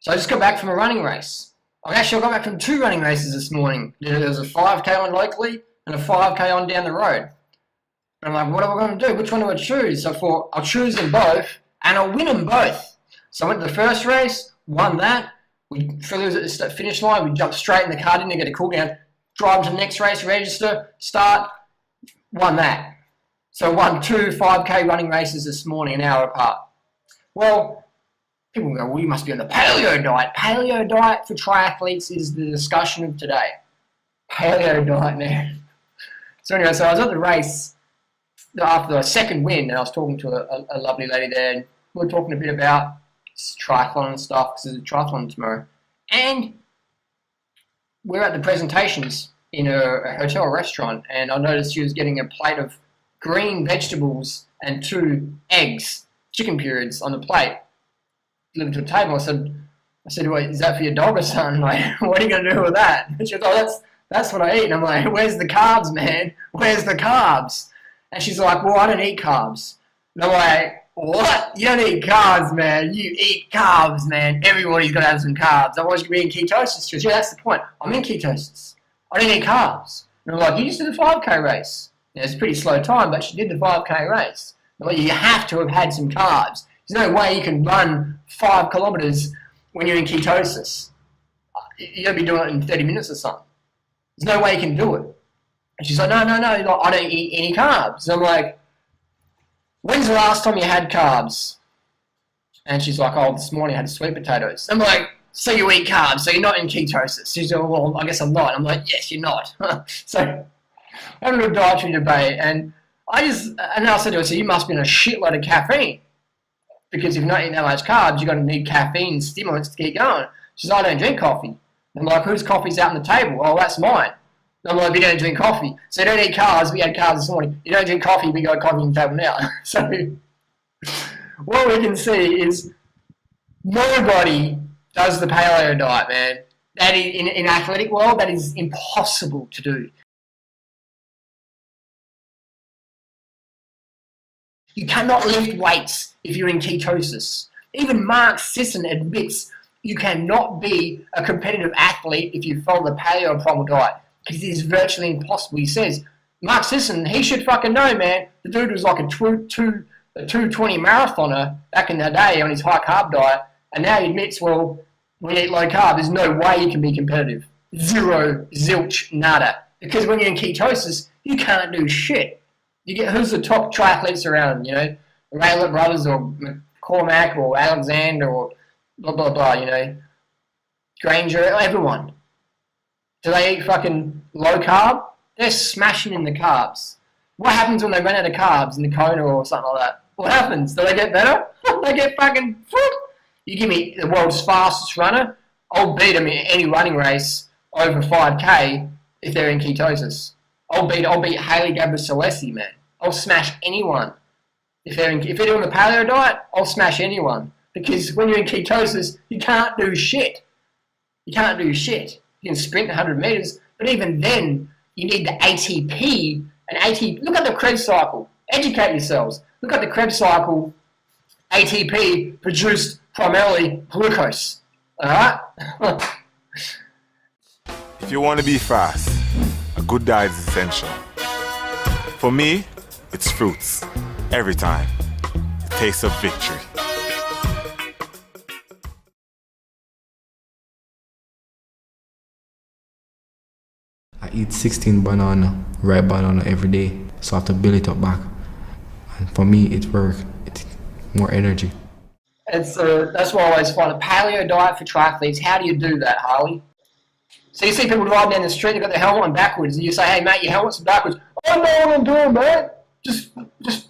So I just got back from a running race. I got back from 2 running races this morning. There was a 5K on locally and a 5K on down the road. And I'm like, what am I going to do? Which one do I choose? So I thought, I'll choose them both and I'll win them both. So I went to the first race, won that. We flew at the finish line. We jumped straight in the car, didn't get a cool down. Drive to the next race, register, start, won that. So I won 2 5K running races this morning, an hour apart. Well, people go, well, you must be on the paleo diet. Paleo diet for triathletes is the discussion of today. Paleo diet, man. So anyway, so I was at the race after the second win, and I was talking to a lovely lady there, and we were talking a bit about triathlon and stuff, because there's a triathlon tomorrow. And we're at the presentations in a hotel restaurant, and I noticed she was getting a plate of green vegetables and 2 eggs, chicken periods on the plate, delivered to a table. I said, well, is that for your dog or something? Like, what are you going to do with that? And she goes, oh, that's what I eat. And I'm like, where's the carbs, man? Where's the carbs? And she's like, well, I don't eat carbs. And I'm like, what? You don't eat carbs, man. You eat carbs, man. Everybody's got to have some carbs. Otherwise, you could be in ketosis. She goes, yeah, that's the point. I'm in ketosis. I don't eat carbs. And I'm like, you just did a 5K race. It's a pretty slow time, but she did the 5K race. I'm like, you have to have had some carbs. There's no way you can run 5 kilometers when you're in ketosis. You'll be doing it in 30 minutes or something. There's no way you can do it. And she's like, no, I don't eat any carbs. And I'm like, when's the last time you had carbs? And she's like, oh, this morning I had sweet potatoes. I'm like, so you eat carbs, so you're not in ketosis. She's like, well, I guess I'm not. I'm like, yes, you're not. So having a dietary debate, and I said to her, so you must be on a shitload of caffeine. Because if you're not eating that much carbs, you're going to need caffeine stimulants to keep going. She's like, I don't drink coffee. I'm like, whose coffee's out on the table? Oh, that's mine. I'm like, you don't drink coffee. So you don't eat carbs, but you had carbs this morning. You don't drink coffee, but you got coffee on the table now. So what we can see is nobody does the paleo diet, man. That is, in athletic world, that is impossible to do. You cannot lift weights if you're in ketosis. Even Mark Sisson admits you cannot be a competitive athlete if you follow the paleo primal diet, because it is virtually impossible. He says, Mark Sisson, he should fucking know, man. The dude was like a 220 marathoner back in the day on his high carb diet, and now he admits, well, when you eat low carb, there's no way you can be competitive. Zero, zilch, nada. Because when you're in ketosis, you can't do shit. You get who's the top triathletes around, you know, the Raylet brothers or McCormack or Alexander or blah, blah, blah, you know, Granger, everyone. Do they eat fucking low carb? They're smashing in the carbs. What happens when they run out of carbs in the Kona or something like that? What happens? Do they get better? They get fucking... You give me the world's fastest runner, I'll beat them in any running race over 5K if they're in ketosis. I'll beat Hailey Gabriel-Celeste, man. I'll smash anyone. If they're doing the paleo diet, I'll smash anyone. Because when you're in ketosis, you can't do shit. You can't do shit. You can sprint 100 meters, but even then, you need the ATP. Look at the Krebs cycle. Educate yourselves. Look at the Krebs cycle. ATP produced primarily glucose. Alright? If you want to be fast, a good diet is essential. For me, it's fruits. Every time. The taste of victory. I eat 16 ripe banana every day, so I have to build it up back. And for me, it works. It's more energy. That's why I always find a paleo diet for triathletes. How do you do that, Harley? So you see people driving down the street, they've got their helmet on backwards, and you say, hey, mate, your helmet's backwards. I know what I'm doing, mate. Just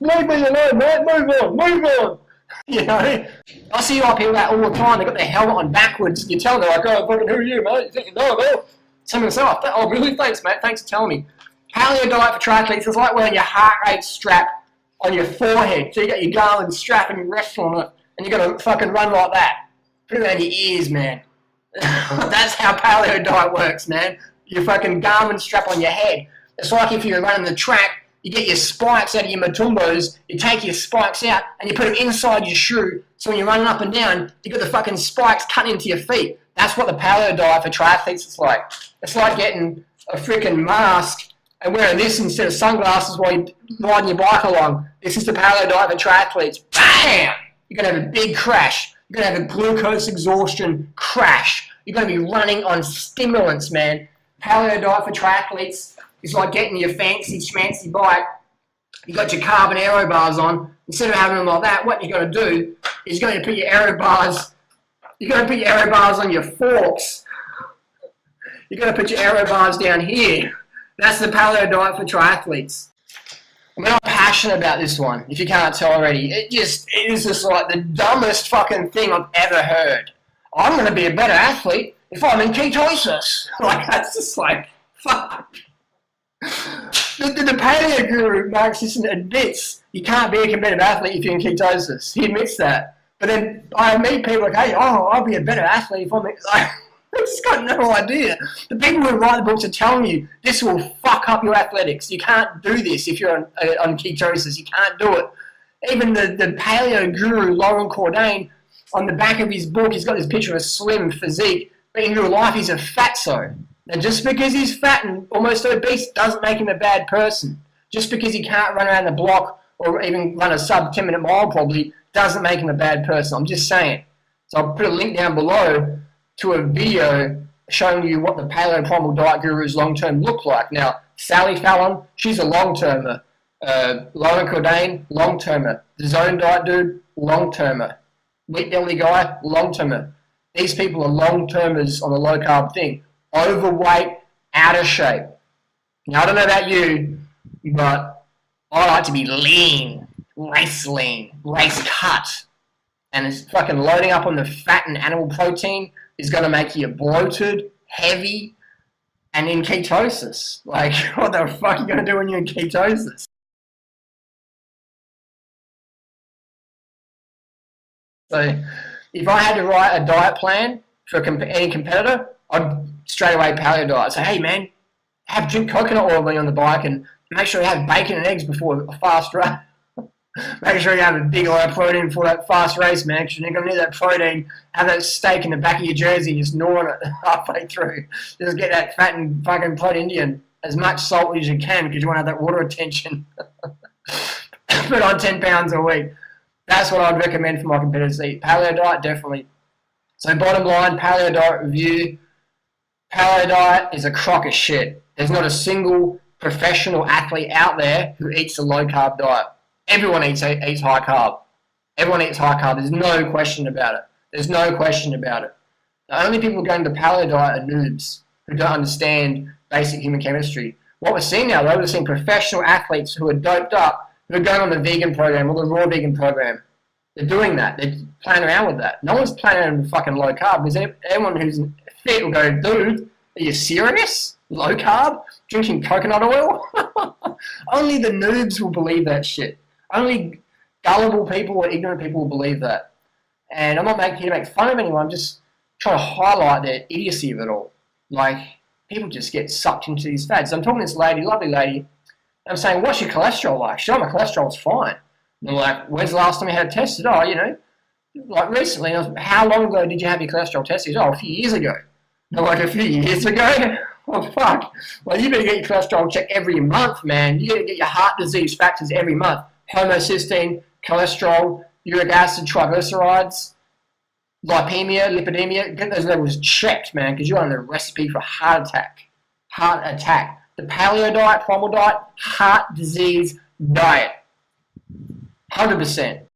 leave me alone, mate. Move on. You know? I see like people that all the time, they've got their helmet on backwards, and you tell them, they're like, oh, fucking who are you, mate? You think you know, man? Some of them say, oh, really? Thanks, mate. Thanks for telling me. Paleo diet for triathletes is like wearing your heart rate strap on your forehead. So you got your Garmin strap and you rest on it, and you got to fucking run like that. Put it around your ears, man. That's how paleo diet works, man. Your fucking Garmin strap on your head. It's like if you're running the track You get your spikes out of your matumbos, you take your spikes out and you put them inside your shoe, so when you're running up and down, you got the fucking spikes cutting into your feet. That's what the paleo diet for triathletes is like. It's like getting a freaking mask and wearing this instead of sunglasses while you're riding your bike along. This is the paleo diet for triathletes. Bam! You're going to have a big crash. You're going to have a glucose exhaustion crash. You're going to be running on stimulants, man. Paleo diet for triathletes is like getting your fancy schmancy bike. You got your carbon aero bars on. Instead of having them like that, what you're going to do is you're going to put your aero bars. You're going to put your aero bars on your forks. You're going to put your aero bars down here. That's the paleo diet for triathletes. I mean, I'm passionate about this one, if you can't tell already. It is just like the dumbest fucking thing I've ever heard. I'm going to be a better athlete if I'm in ketosis. Like, that's just like, fuck. The paleo guru, Mark Sisson, admits you can't be a competitive athlete if you're in ketosis. He admits that. But then I meet people like, hey, I'll be a better athlete if I'm in... Like, I just got no idea. The people who write the books are telling you this will fuck up your athletics. You can't do this if you're on ketosis. You can't do it. Even the paleo guru, Lauren Cordain, on the back of his book, he's got this picture of a slim physique, but in real life he's a fatso. Now, just because he's fat and almost obese doesn't make him a bad person. Just because he can't run around the block or even run a sub 10-minute mile probably doesn't make him a bad person. I'm just saying. So I'll put a link down below to a video showing you what the Paleo Primal Diet Guru's long-term look like. Now, Sally Fallon, she's a long-termer. Lauren Cordain, long-termer. The Zone Diet dude, long-termer. Wheat Belly guy, long-termer. These people are long-termers on the low-carb thing. Overweight, out of shape. Now, I don't know about you, but I like to be lean, race cut. And it's fucking loading up on the fat and animal protein is going to make you bloated, heavy, and in ketosis. Like, what the fuck are you going to do when you're in ketosis? So, if I had to write a diet plan for any competitor, I'd straight away paleo diet. Say, hey man, drink coconut oil when you're on the bike and make sure you have bacon and eggs before a fast race. Make sure you have a big amount of protein for that fast race, man, because you're going to need that protein. Have that steak in the back of your jersey, just gnawing it halfway through. Just get that fat and fucking protein into you and as much salt as you can because you want to have that water retention. Put on 10 pounds a week. That's what I'd recommend for my competitors to eat. Paleo diet, definitely. So bottom line, paleo diet review. Paleo diet is a crock of shit. There's not a single professional athlete out there who eats a low-carb diet. Everyone eats high carb. Everyone eats high carb. There's no question about it. There's no question about it. The only people going to paleo diet are noobs who don't understand basic human chemistry. What we're seeing now, though, we're seeing professional athletes who are doped up, who are going on the vegan program or the raw vegan program. They're doing that. They're playing around with that. No one's playing around with fucking low carb because anyone who's fit will go, dude, are you serious? Low carb? Drinking coconut oil? Only the noobs will believe that shit. Only gullible people or ignorant people will believe that. And I'm not here to make fun of anyone. I'm just trying to highlight the idiocy of it all. Like, people just get sucked into these fads. So I'm talking to this lady, lovely lady, and I'm saying, what's your cholesterol like? She's, my cholesterol's fine. And I'm like, when's the last time you had it tested? Oh, you know, like recently. And I was, how long ago did you have your cholesterol tested? Oh, a few years ago. And I'm like, a few years ago? Oh, fuck. Well, you better get your cholesterol checked every month, man. You gotta get your heart disease factors every month. Homocysteine, cholesterol, uric acid, triglycerides, lipemia, lipidemia. Get those levels checked, man, because you're on the recipe for heart attack. Heart attack. The paleo diet, primal diet, heart disease diet. 100%.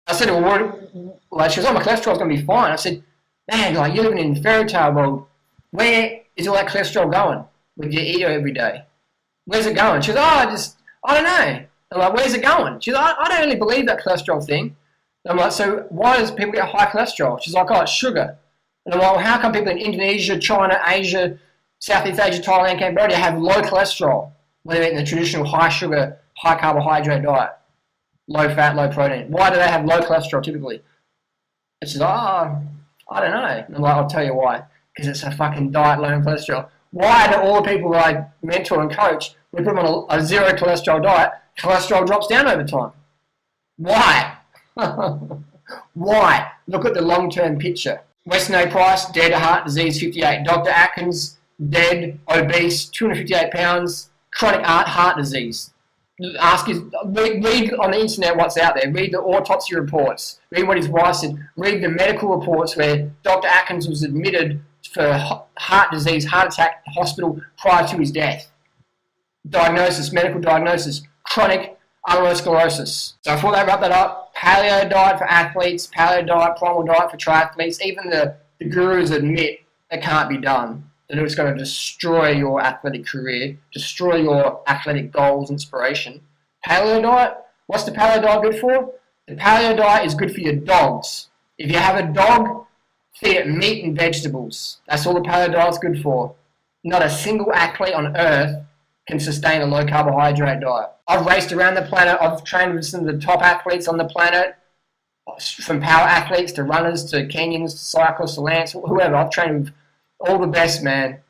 I said, well, like, she goes, oh, my cholesterol's going to be fine. I said, man, like, you're living in fairy tale world. Where is all that cholesterol going when you eat it every day? Where's it going? She goes, oh, I don't know. I'm like, where's it going? She's like, I don't really believe that cholesterol thing. And I'm like, so why does people get high cholesterol? She's like, oh, it's sugar. And I'm like, well, how come people in Indonesia, China, Asia, Southeast Asia, Thailand, Cambodia have low cholesterol when they're eating the traditional high sugar, high carbohydrate diet? Low fat, low protein. Why do they have low cholesterol typically? And she's like, oh, I don't know. And I'm like, I'll tell you why. Because it's a fucking diet low in cholesterol. Why do all the people that I mentor and coach, we put them on a zero cholesterol diet, cholesterol drops down over time? Why? Why? Look at the long-term picture. Weston A. Price, dead of heart disease, 58. Dr. Atkins, dead, obese, 258 pounds, chronic heart disease. Read on the internet what's out there. Read the autopsy reports. Read what his wife said. Read the medical reports where Dr. Atkins was admitted for heart disease, heart attack, hospital prior to his death. Diagnosis, medical diagnosis, chronic atherosclerosis. So before they wrap that up, paleo diet for athletes, paleo diet, primal diet for triathletes. Even the gurus admit it can't be done. That it's going to destroy your athletic career, destroy your athletic goals, inspiration. Paleo diet, what's the paleo diet good for? The paleo diet is good for your dogs. If you have a dog, feed it meat and vegetables. That's all the paleo diet's good for. Not a single athlete on earth can sustain a low carbohydrate diet. I've raced around the planet. I've trained with some of the top athletes on the planet, from power athletes to runners to Kenyans to cyclists to Lance, whoever. I've trained with all the best, man.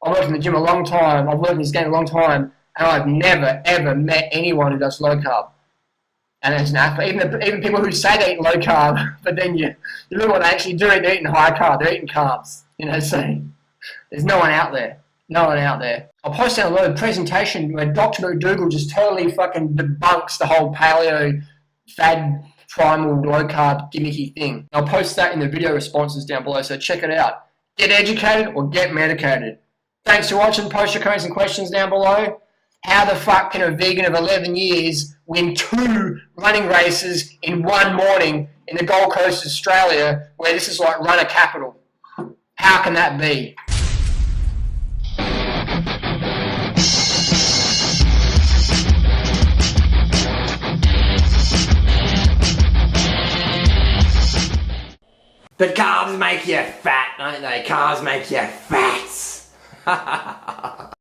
I've worked in the gym a long time. I've worked in this game a long time, and I've never, ever met anyone who does low carb. And as an athlete, even people who say they eat low carb, but then you look at what they actually do, they're eating high carb, they're eating carbs. So there's no one out there. No one out there. I'll post down a little presentation where Dr. McDougall just totally fucking debunks the whole paleo, fad, primal, low carb, gimmicky thing. I'll post that in the video responses down below, so check it out. Get educated or get medicated. Thanks for watching. Post your comments and questions down below. How the fuck can a vegan of 11 years win 2 running races in one morning in the Gold Coast, Australia, where this is like runner capital? How can that be? But carbs make you fat, don't they? Carbs make you fat.